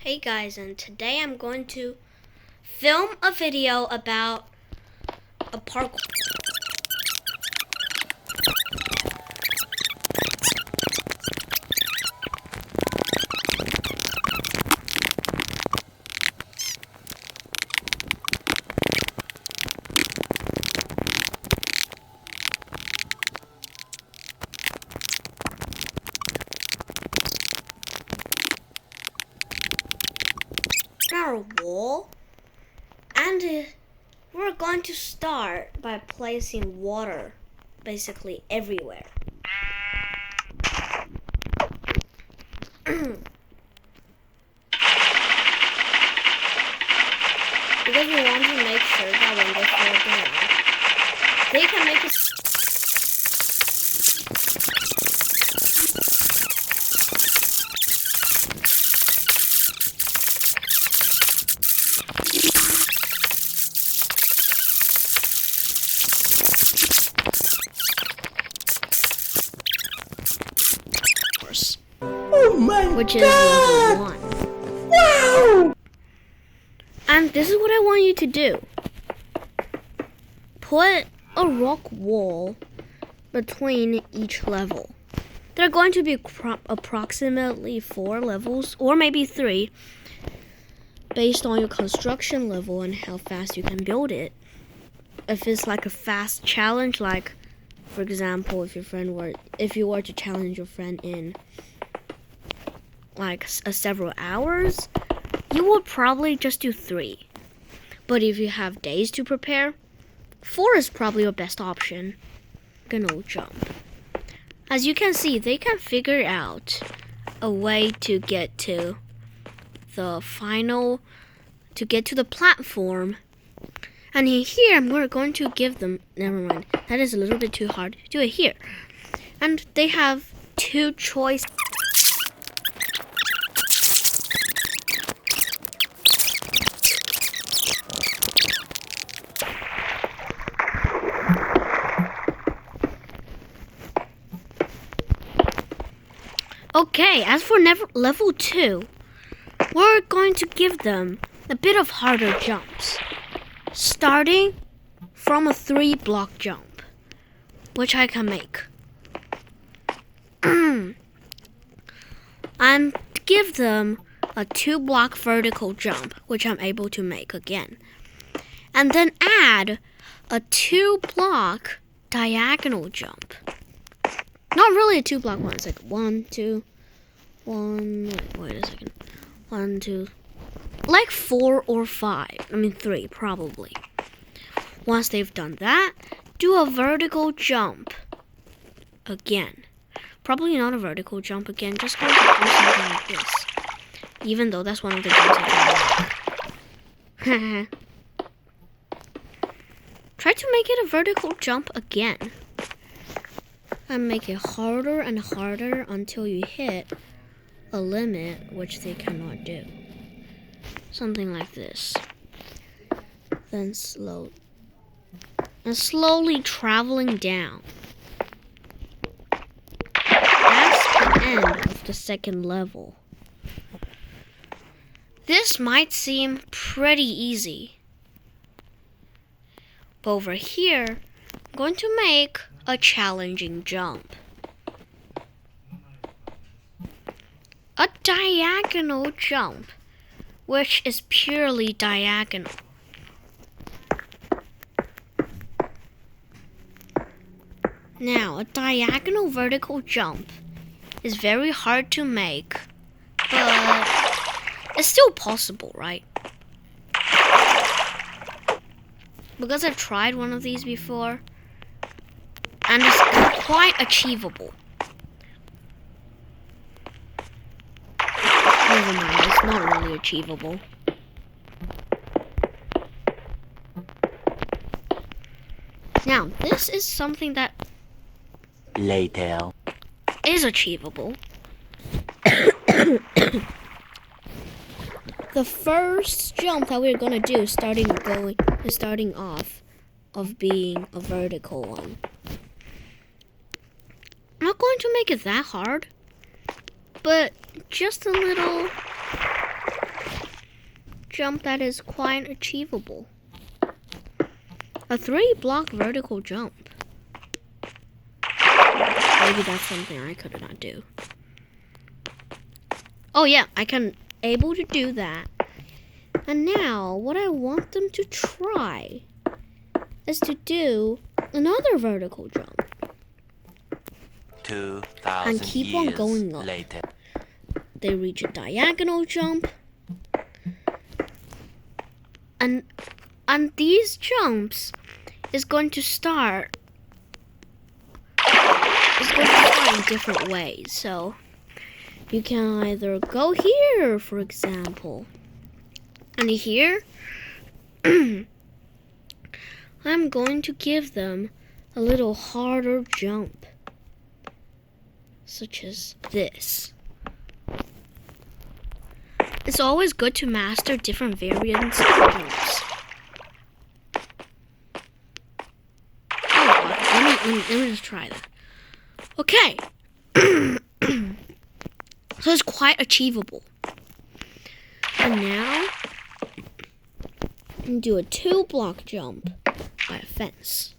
Hey guys, and today I'm going to film a video about a parkour. Our wall, and we're going to start by placing water basically everywhere. Because we want to make sure that when they fall down, they can make a which is level 1. Wow! And this is what I want you to do. Put a rock wall between each level. There are going to be approximately 4 levels, or maybe 3, based on your construction level and how fast you can build it. If it's like a fast challenge, like for example, if you were to challenge your friend in like several hours, you would probably just do 3. But if you have days to prepare, 4 is probably your best option. Gonna jump. As you can see, they can figure out a way to get to the platform. And here, we're going to give them, never mind, that is a little bit too hard. Do it here. And they have 2 choices. Okay, as for level 2, we're going to give them a bit of harder jumps, starting from a 3-block jump, which I can make. And give them a 2-block vertical jump, which I'm able to make again. And then add a 2-block diagonal jump. Not really a 2-block one. It's like 1, 2, 1. Wait a second. 1, 2. Like 4 or 5. I mean 3, probably. Once they've done that, do a vertical jump again. Probably not a vertical jump again. Just going to do something like this. Even though that's one of the jumps I can make. Try to make it a vertical jump again. And make it harder and harder until you hit a limit which they cannot do. Something like this. Then slowly traveling down. That's the end of the 2nd level. This might seem pretty easy. But over here, I'm going to make a challenging jump. A diagonal jump, which is purely diagonal. Now, a diagonal vertical jump is very hard to make, but it's still possible, right? Because I've tried one of these before, and it's quite achievable. Never mind, it's not really achievable. Now, this is something that Later. is achievable. The first jump that we're gonna do starting off of being a vertical one. I'm not going to make it that hard, but just a little jump that is quite achievable. A 3-block vertical jump. Maybe that's something I could not do. Oh yeah, I can able to do that. And now, what I want them to try is to do another vertical jump. 2,000 And keep years on going up. later. They reach a diagonal jump. And these jumps is going to start in different ways. So you can either go here, for example. And here I'm going to give them a little harder jump, such as this. It's always good to master different variants of jumps. Oh, let me just try that. Okay. So it's quite achievable. And now, do a 2-block jump by a fence.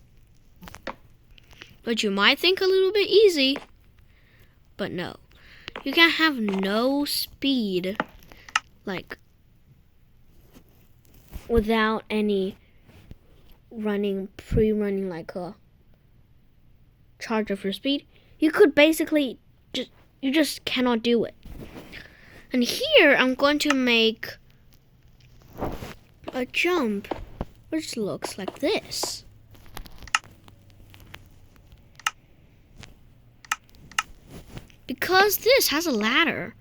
Which you might think a little bit easy, but no. You can have no speed, like, without any pre-running like a charge of your speed. You could basically you just cannot do it. And here I'm going to make a jump which looks like this. Because this has a ladder,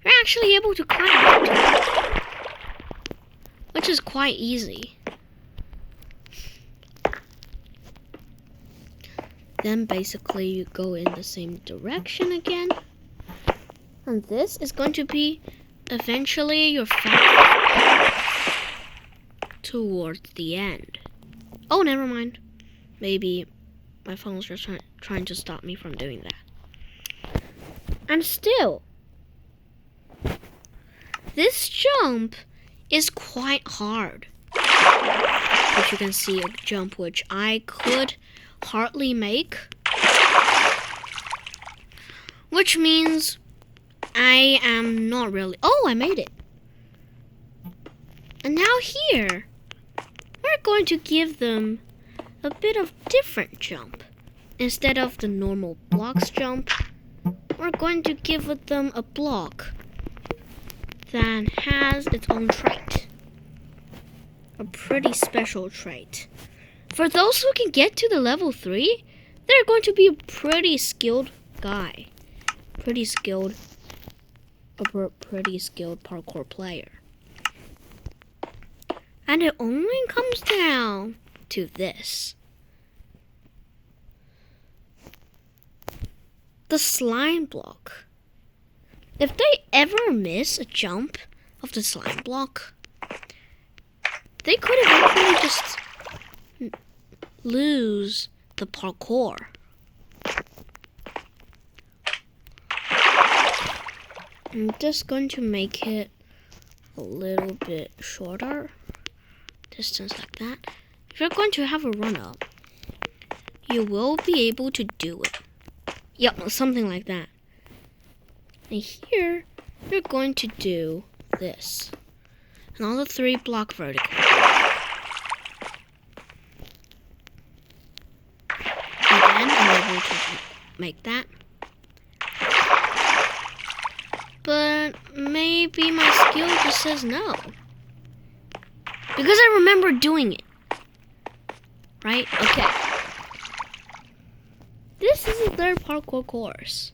you're actually able to climb up to it, which is quite easy. Then basically you go in the same direction again. And this is going to be eventually your fast towards the end. Oh, never mind. Maybe my phone's just trying to stop me from doing that. And still, this jump is quite hard. As you can see, a jump which I could hardly make. Which means I am not really... Oh, I made it. And now here, we're going to give them a bit of different jump. Instead of the normal blocks jump, we're going to give them a block that has its own trait. A pretty special trait. For those who can get to the level 3, they're going to be a pretty skilled guy. A pretty skilled parkour player. And it only comes down to this. The slime block. If they ever miss a jump of the slime block, they could eventually just lose the parkour. I'm just going to make it a little bit shorter, distance like that. If you're going to have a run up, you will be able to do it. Yep, something like that. And here, you're going to do this. Another 3-block vertical. Again, I'm able to make that. But maybe my skill just says no. Because I remember doing it. Right? Okay. This is the 3rd parkour course.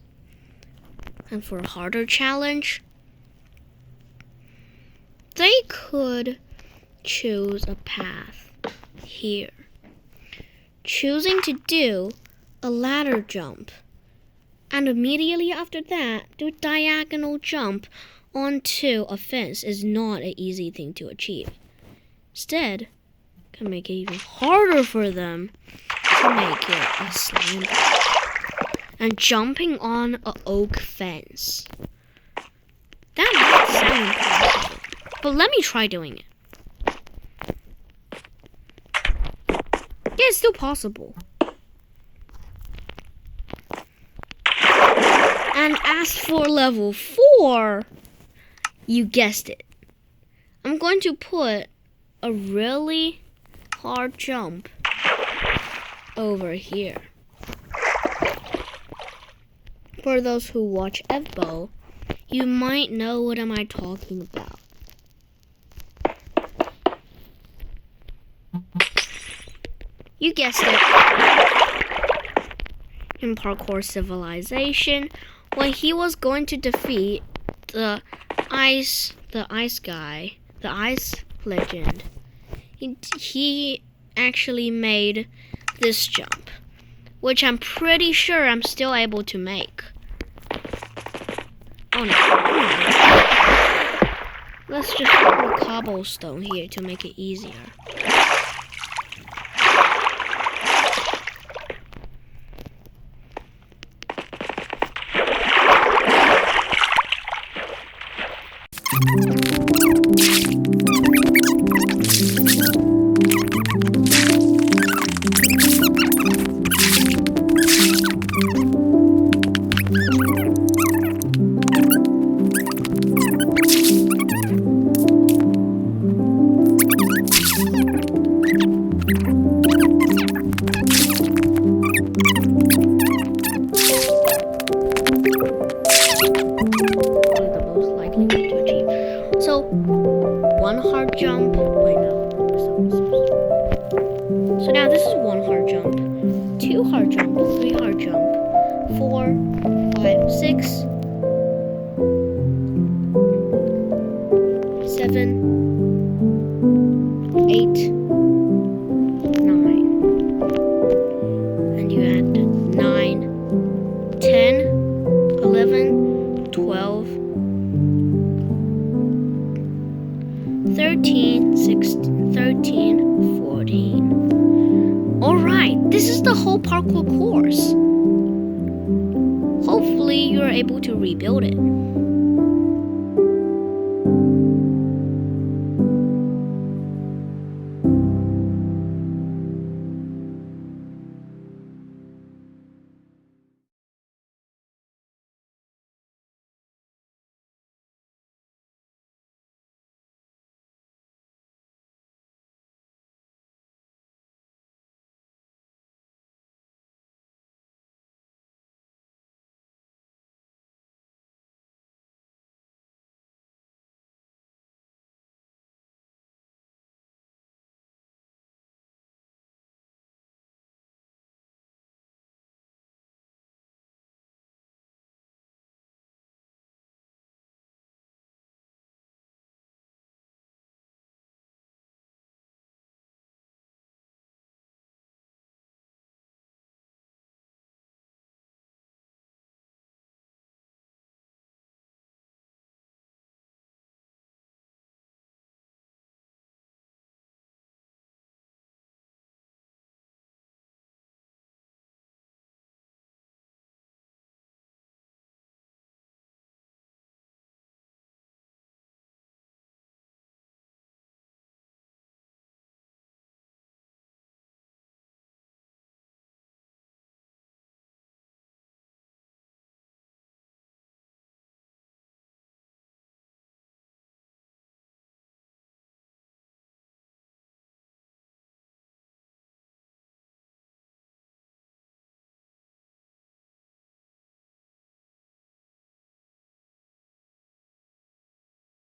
And for a harder challenge, they could choose a path here. Choosing to do a ladder jump. And immediately after that, do a diagonal jump onto a fence is not an easy thing to achieve. Instead, can make it even harder for them to make it a slime block. And jumping on an oak fence. That might sound impossible, but let me try doing it. it's still possible. And as for level 4, you guessed it. I'm going to put a really hard jump over here. For those who watch Evbo, you might know what am I talking about. You guessed it. In Parkour Civilization, when he was going to defeat the ice guy, the ice legend, he actually made this jump, which I'm pretty sure I'm still able to make. Oh no. Let's just put a cobblestone here to make it easier. So, one hard jump. Wait, no. So now this is one hard jump, 2 hard jump, 3 hard jump, 4, 5, 6, 7, 8, 9. And you add 9, 10, 11, 12, 13, 16, 13, 14. Alright, this is the whole parkour course. Hopefully you're able to rebuild it.